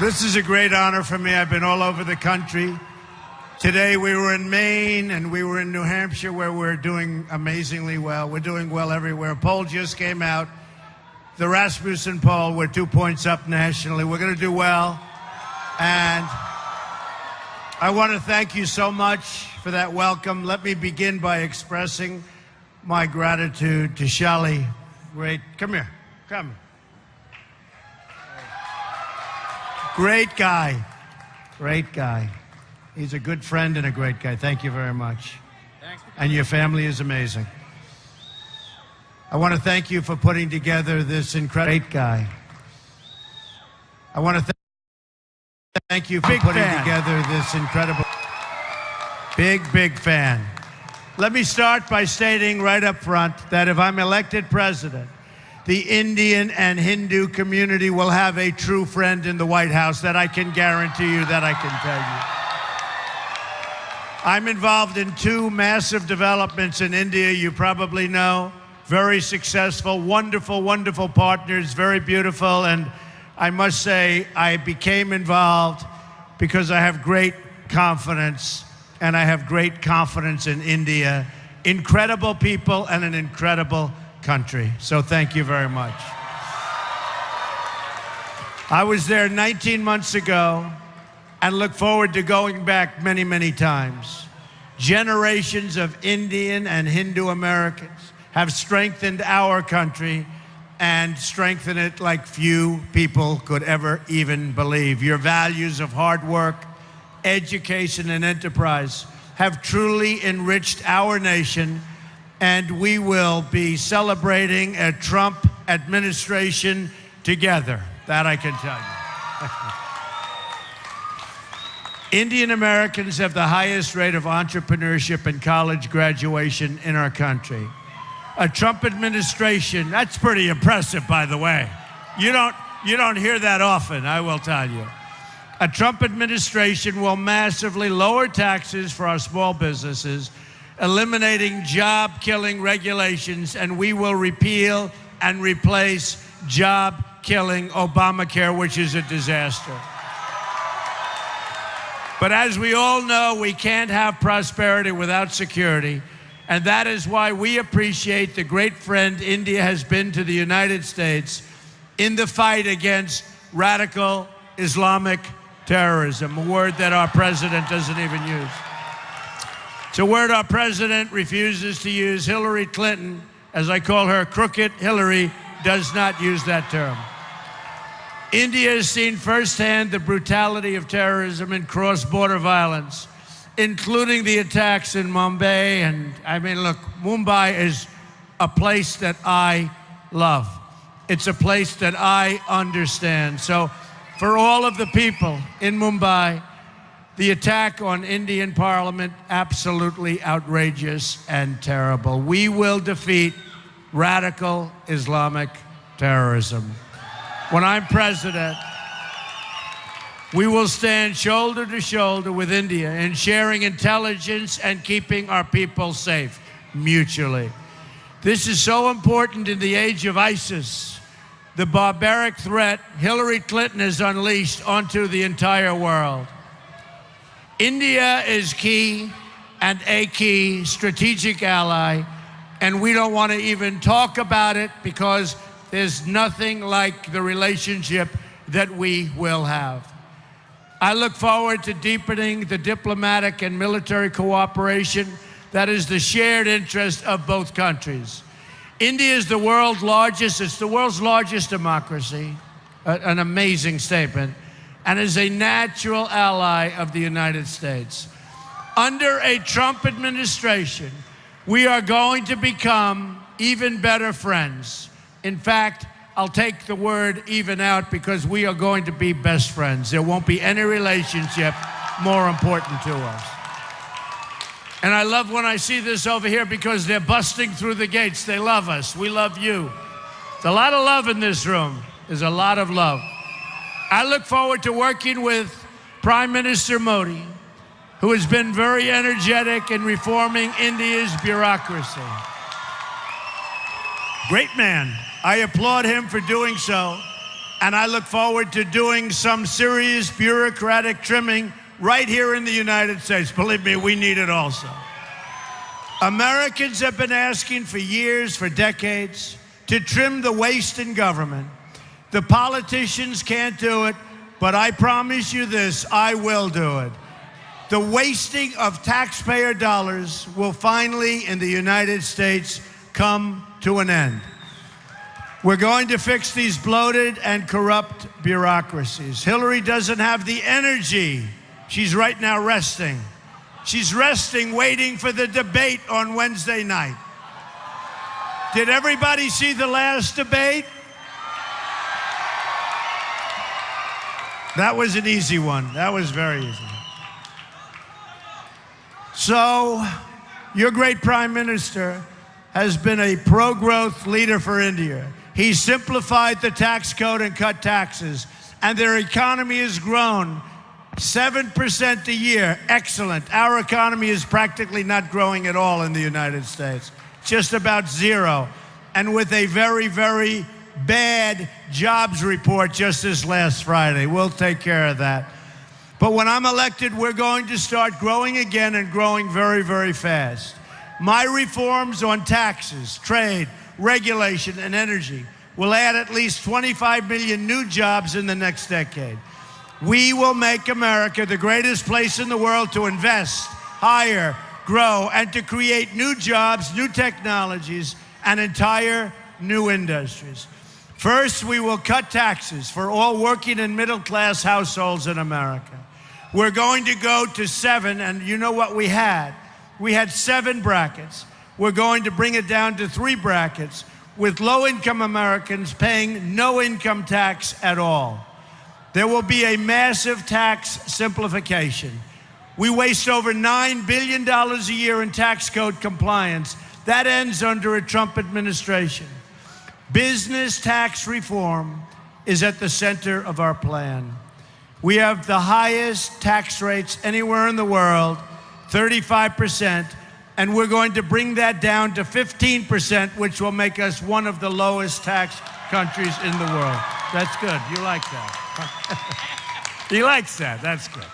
This is a great honor for me. I've been all over the country. Today we were in Maine and we were in New Hampshire where we're doing amazingly well. We're doing well everywhere. A poll just came out. The Rasmussen poll, we're 2 points up nationally. We're going to do well. And I want to thank you so much for that welcome. Let me begin by expressing my gratitude to Shelley. Great. Come here. Come. Great guy. Great guy. He's a good friend and a great guy. Thank you very much. Thanks. And your family is amazing. I want to thank you for putting together this incredible great guy. I want to thank you for putting together this incredible big fan. Let me start by stating right up front that if I'm elected president, the Indian and Hindu community will have a true friend in the White House. That I can guarantee you, that I can tell you. I'm involved in two massive developments in India, you probably know. Very successful, wonderful, wonderful partners, very beautiful. And I must say, I became involved because I have great confidence, and I have great confidence in India. Incredible people and an incredible country. So thank you very much. I was there 19 months ago and look forward to going back many, many times. Generations of Indian and Hindu Americans have strengthened our country and strengthened it like few people could ever even believe. Your values of hard work, education, and enterprise have truly enriched our nation, and we will be celebrating a Trump administration together. That I can tell you. Indian Americans have the highest rate of entrepreneurship and college graduation in our country. A Trump administration, that's pretty impressive, by the way. You don't hear that often, I will tell you. A Trump administration will massively lower taxes for our small businesses, eliminating job-killing regulations, and we will repeal and replace job-killing Obamacare, which is a disaster. But as we all know, we can't have prosperity without security, and that is why we appreciate the great friend India has been to the United States in the fight against radical Islamic terrorism, a word that our president doesn't even use. It's a word our president refuses to use. Hillary Clinton, as I call her, Crooked Hillary, does not use that term. India has seen firsthand the brutality of terrorism and cross-border violence, including the attacks in Mumbai. And I mean, look, Mumbai is a place that I love. It's a place that I understand. So for all of the people in Mumbai, the attack on Indian Parliament, absolutely outrageous and terrible. We will defeat radical Islamic terrorism. When I'm president, we will stand shoulder to shoulder with India in sharing intelligence and keeping our people safe mutually. This is so important in the age of ISIS, the barbaric threat Hillary Clinton has unleashed onto the entire world. India is key and a key strategic ally, and we don't want to even talk about it because there's nothing like the relationship that we will have. I look forward to deepening the diplomatic and military cooperation that is the shared interest of both countries. India is the world's largest, it's the world's largest democracy, an amazing statement, and is a natural ally of the United States. Under a Trump administration, we are going to become even better friends. In fact, I'll take the word even out because we are going to be best friends. There won't be any relationship more important to us. And I love when I see this over here because they're busting through the gates. They love us. We love you. There's a lot of love in this room. There's a lot of love. I look forward to working with Prime Minister Modi, who has been very energetic in reforming India's bureaucracy. Great man. I applaud him for doing so. And I look forward to doing some serious bureaucratic trimming right here in the United States. Believe me, we need it also. Americans have been asking for years, for decades, to trim the waste in government. The politicians can't do it, but I promise you this, I will do it. The wasting of taxpayer dollars will finally, in the United States, come to an end. We're going to fix these bloated and corrupt bureaucracies. Hillary doesn't have the energy. She's right now resting. She's resting, waiting for the debate on Wednesday night. Did everybody see the last debate? That was an easy one. That was very easy. So, your great Prime Minister has been a pro-growth leader for India. He simplified the tax code and cut taxes, and their economy has grown 7% a year. Excellent. Our economy is practically not growing at all in the United States, just about zero, and with a very, very bad jobs report just this last Friday. We'll take care of that. But when I'm elected, we're going to start growing again and growing very, very fast. My reforms on taxes, trade, regulation, and energy will add at least 25 million new jobs in the next decade. We will make America the greatest place in the world to invest, hire, grow, and to create new jobs, new technologies, and entire new industries. First, we will cut taxes for all working and middle-class households in America. We're going to go to 7, and you know what we had? We had 7 brackets. We're going to bring it down to 3 brackets, with low-income Americans paying no income tax at all. There will be a massive tax simplification. We waste over $9 billion a year in tax code compliance. That ends under a Trump administration. Business tax reform is at the center of our plan. We have the highest tax rates anywhere in the world, 35%, and we're going to bring that down to 15%, which will make us one of the lowest tax countries in the world. That's good. You like that. He likes that. That's good.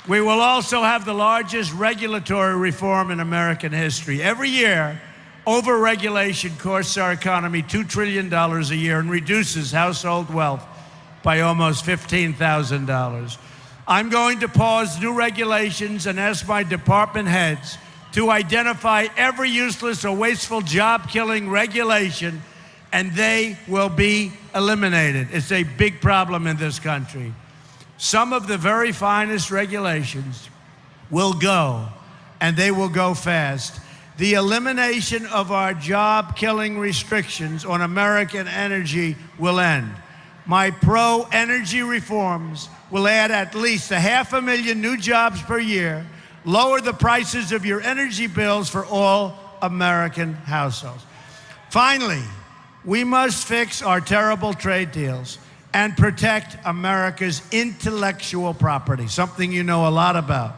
We will also have the largest regulatory reform in American history. Every year, over-regulation costs our economy $2 trillion a year and reduces household wealth by almost $15,000. I'm going to pause new regulations and ask my department heads to identify every useless or wasteful job-killing regulation, and they will be eliminated. It's a big problem in this country. Some of the very finest regulations will go, and they will go fast. The elimination of our job-killing restrictions on American energy will end. My pro-energy reforms will add at least 500,000 new jobs per year, lower the prices of your energy bills for all American households. Finally, we must fix our terrible trade deals and protect America's intellectual property, something you know a lot about.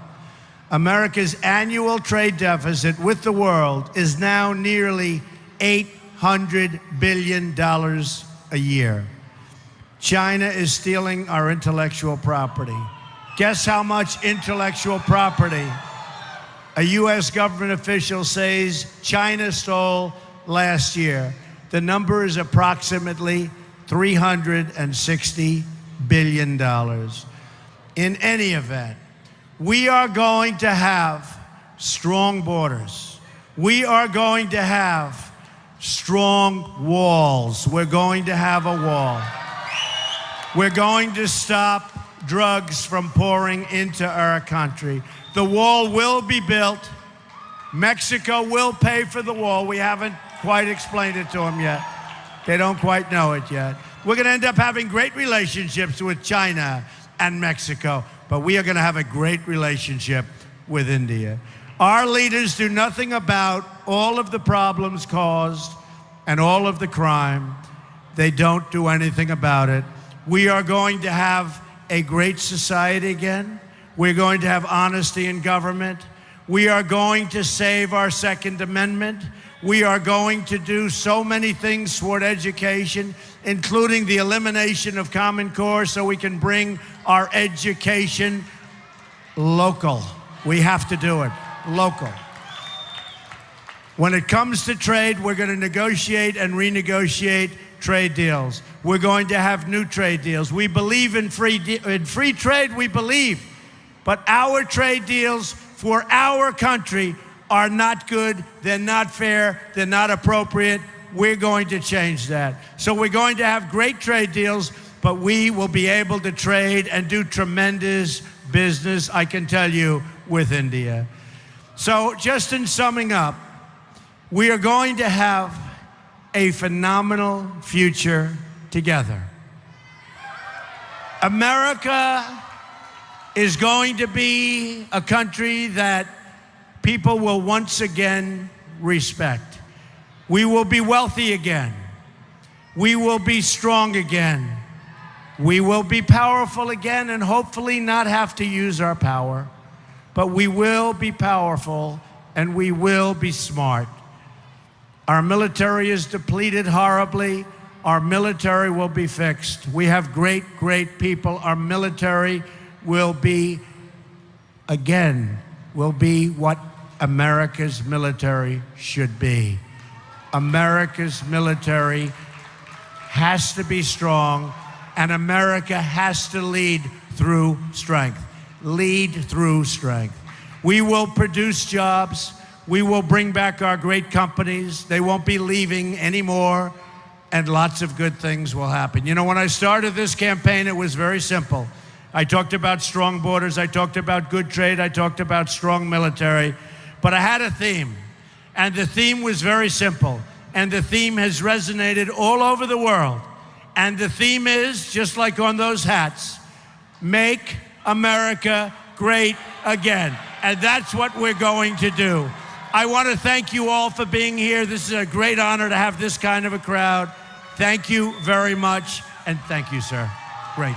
America's annual trade deficit with the world is now nearly $800 billion a year. China is stealing our intellectual property. Guess how much intellectual property a U.S. government official says China stole last year? The number is approximately $360 billion. In any event, we are going to have strong borders. We are going to have strong walls. We're going to have a wall. We're going to stop drugs from pouring into our country. The wall will be built. Mexico will pay for the wall. We haven't quite explained it to them yet. They don't quite know it yet. We're going to end up having great relationships with China and Mexico, but we are going to have a great relationship with India. Our leaders do nothing about all of the problems caused and all of the crime. They don't do anything about it. We are going to have a great society again. We're going to have honesty in government. We are going to save our Second Amendment. We are going to do so many things toward education, including the elimination of Common Core so we can bring our education local. We have to do it local. When it comes to trade, we're going to negotiate and renegotiate trade deals. We're going to have new trade deals. We believe in free trade, we believe. But our trade deals for our country are not good, they're not fair, they're not appropriate. We're going to change that. So we're going to have great trade deals, but we will be able to trade and do tremendous business, I can tell you, with India. So just in summing up, we are going to have a phenomenal future together. America is going to be a country that people will once again respect. We will be wealthy again. We will be strong again. We will be powerful again and hopefully not have to use our power. But we will be powerful and we will be smart. Our military is depleted horribly. Our military will be fixed. We have great, great people. Our military will be, again, will be what America's military should be. America's military has to be strong, and America has to lead through strength. Lead through strength. We will produce jobs. We will bring back our great companies. They won't be leaving anymore, and lots of good things will happen. You know, when I started this campaign, it was very simple. I talked about strong borders. I talked about good trade. I talked about strong military. But I had a theme, and the theme was very simple, and the theme has resonated all over the world. And the theme is, just like on those hats, make America great again. And that's what we're going to do. I want to thank you all for being here. This is a great honor to have this kind of a crowd. Thank you very much, and thank you, sir. Great.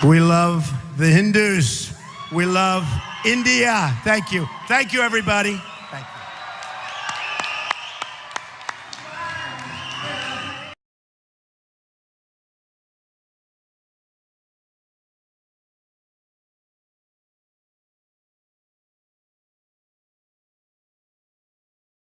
We love the Hindus. We love India. Thank you. Thank you, everybody.